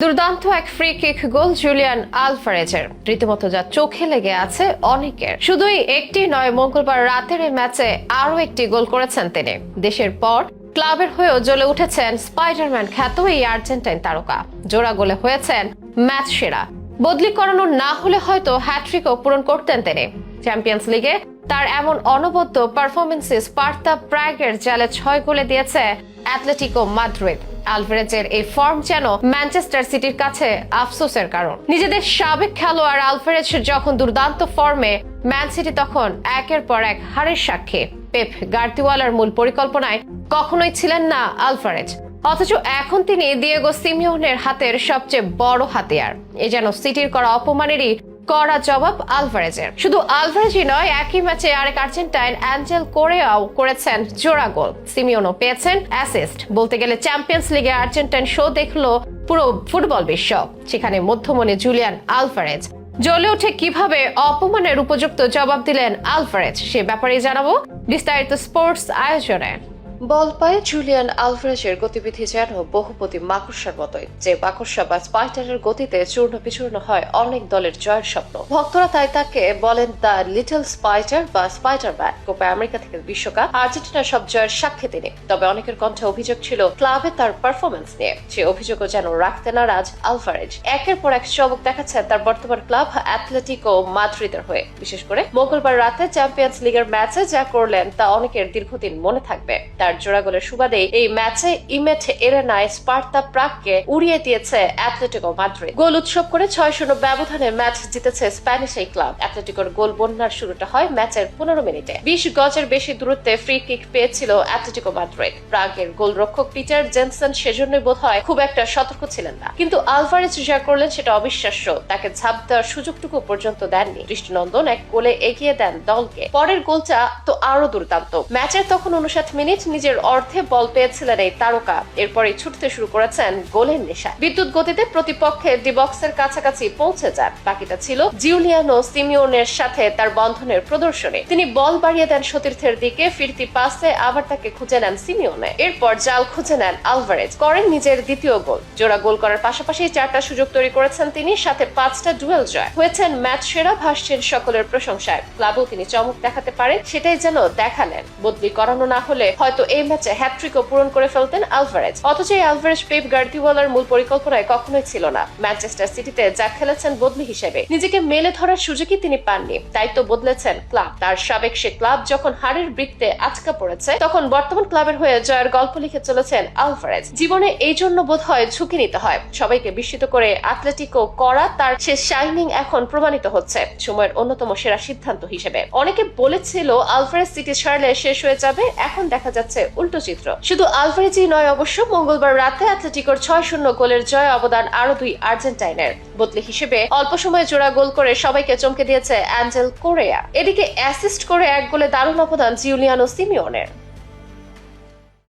দুর্দান্ত এক free kick goal Julian আলভারেজের, রীতিমতো যা চোখে লেগে আছে অনেকের। শুধুই একটি নয়, মঙ্গলবার রাতের এই ম্যাচে আরো একটি গোল করেছেন তিনি। দেশের পর ক্লাবের হয়েও জ্বলে উঠেছেন স্পাইডারম্যান খ্যাত এই আর্জেন্টাইন তারকা। জোড়া গোলে হয়েছেন ম্যাচ সেরা। বদলি করানো না হলে হয়তো হ্যাট্রিকও পূরণ করতেন তিনি। চ্যাম্পিয়ন্স লিগে তার এমন অনবদ্য পারফরমেন্সে স্পার্তা প্রাগের জালে 6 গোলে দিয়েছে অ্যাটলেটিকো মাদ্রিদ। আলভারেজের এই ফর্ম যেন ম্যানচেস্টার সিটির কাছে আফসোসের কারণ। নিজেদের সাবেক খেলোয়াড় আলভারেজ যখন দুর্দান্ত ফর্মে, ম্যান সিটি তখন একের পর এক হারের সাক্ষী। পেপ গার্দিওলার মূল পরিকল্পনায় কখনোই ছিলেন না আলভারেজ, অথচ এখন তিনি দিয়েগো সিমিওনের হাতের সবচেয়ে বড় হাতিয়ার। এ যেন সিটির করা অপমানেরই কড়া জবাব আলভারেজের। শুধু আলভারেজই নয়, একই ম্যাচে আরেক আর্জেন্টাইন অ্যাঞ্জেল কোরেয়াও করেছেন জোড়া গোল। সিমিওনও পেয়েছেন অ্যাসিস্ট। বলতে গেলে চ্যাম্পিয়ন্স লিগে আর্জেন্টাইন শো দেখলো পুরো ফুটবল বিশ্ব। সেখানে মধ্যমণি জুলিয়ান আলভারেজ জ্বলে উঠে কিভাবে অপমানের উপযুক্ত জবাব দিলেন আলভারেজ, সে ব্যাপারে জানাবো বিস্তারিত স্পোর্টস আয়োজনে। বল পায়ে জুলিয়ান আলভারেজের গতিবিধি যেন বহুপতি মাকড়সার মতোই, যে মাকড়সা বা স্পাইডারের গতিতে চূর্ণ বিচূর্ণ হয় অনেক দলের জয়ের স্বপ্ন। ভক্তরা তাই তাকে বলেন দ্য লিটল স্পাইডার বা স্পাইডারম্যান। কোপা আমেরিকা থেকে বিশ্বকাপ, আর্জেন্টিনার সব জয়ের সাক্ষী তিনি। তবে অনেকের কণ্ঠে অভিযোগ ছিল ক্লাবে তার পারফরমেন্স নিয়ে। সে অভিযোগও যেন রাখতে নারাজ আলভারেজ। একের পর এক চমক দেখাচ্ছেন তার বর্তমান ক্লাব অ্যাটলেটিকো মাদ্রিদের হয়ে। বিশেষ করে মঙ্গলবার রাতে চ্যাম্পিয়ন্স লিগের ম্যাচে যা করলেন তা অনেকের দীর্ঘদিন মনে থাকবে। জোড়া গোলের সুবাদে এই ম্যাচে ইমেট এরেনায় স্পার্তা প্রাগকে উড়িয়ে দিয়েছে অ্যাটলেটিকো মাদ্রিদ। গোল উৎসব করে 6-0 ব্যবধানে ম্যাচ জিতেছে স্প্যানিশ এই ক্লাব। অ্যাটলেটিকোর গোল বন্যার শুরুটা হয় ম্যাচের 15 মিনিটে। 20 গজের বেশি দূরত্বে ফ্রি কিক পেয়েছিল অ্যাটলেটিকো মাদ্রিদ। প্রাগের গোলরক্ষক পিটার জেনসেন সেজন্যই বোধহয় খুব একটা সতর্ক ছিলেন না, কিন্তু আলভারেজ যা করলেন সেটা অবিশ্বাস্য। তাকে ঝাঁপ দেওয়ার সুযোগটুকু পর্যন্ত দেননি। দৃষ্টিনন্দন এক গোলে এগিয়ে দেন দলকে। পরের গোলটা তো আরো দুর্দান্ত। ম্যাচের তখন 59 মিনিট, নিজের অর্ধে বল পেয়েছিলেন এই তারকা। এরপরই ছুটতে শুরু করেছেন গোলের নেশা। বিদ্যুৎ গতিতে প্রতিপক্ষের ডি বক্সের কাছাকাছি পৌঁছে যান। বাকিটা ছিল জিউলিয়ানো সিমিওনের সাথে তার বন্ধনের প্রদর্শনী। তিনি বল বাড়িয়ে দেন সতীর্থের দিকে, ফিরতি পাসে আবার তাকে খুঁজে নেন সিমিওনে। এরপর জাল খুঁজে নেন আলভারেজ, করেন নিজের দ্বিতীয় গোল। জোড়া গোল করার পাশাপাশি 4টা সুযোগ তৈরি করেছেন তিনি, সাথে 5টা ডুয়েল জয়। হয়েছেন ম্যাচ সেরা, ভাসছেন সকলের প্রশংসায়। ক্লাবেও তিনি চমক দেখাতে পারেন, সেটাই যেন দেখালেন। বদলি করানো না হলে হয়তো এই ম্যাচে হ্যাট্রিকও পূরণ করে ফেলতেন আলভারেজ। অথচ এই আলভারেজ পেপ গার্দিওলার মূল পরিকল্পনায় কখনোই ছিল না। ম্যানচেস্টার সিটিতে যা খেলেছেন বদলি হিসেবে, নিজেকে মেলে ধরার সুযোগই তিনি পাননি। তাই তো বদলেছেন ক্লাব। তার সাবেক সে ক্লাব যখন হারের বৃত্তে আটকা পড়েছে, তখন বর্তমান ক্লাবের হয়ে জয়ের গল্প লিখে চলেছেন আলভারেজ। জীবনে এই জন্য বোধহয় ঝুঁকি নিতে হয়। সবাইকে বিস্মিত করে অ্যাটলেটিকো করা তার সে শাইনিং এখন প্রমাণিত হচ্ছে সময়ের অন্যতম সেরা সিদ্ধান্ত হিসেবে। অনেকে বলেছিল আলভারেজ সিটি ছাড়লে শেষ হয়ে যাবে, এখন দেখা যাচ্ছে উল্টো চিত্র। শুধু আলভারেজই নয় অবশ্য, মঙ্গলবার রাতে অ্যাটলেটিকোর 6-0 গোলের জয় অবদান আরো 2 আর্জেন্টাইনের। বদলি হিসেবে অল্প সময়ে জোড়া গোল করে সবাইকে চমকে দিয়েছে অ্যাঞ্জেল কোরেয়া। এদিকে অ্যাসিস্ট করে এক গোলে দারুণ অবদান জিউলিয়ানো সিমিওনের।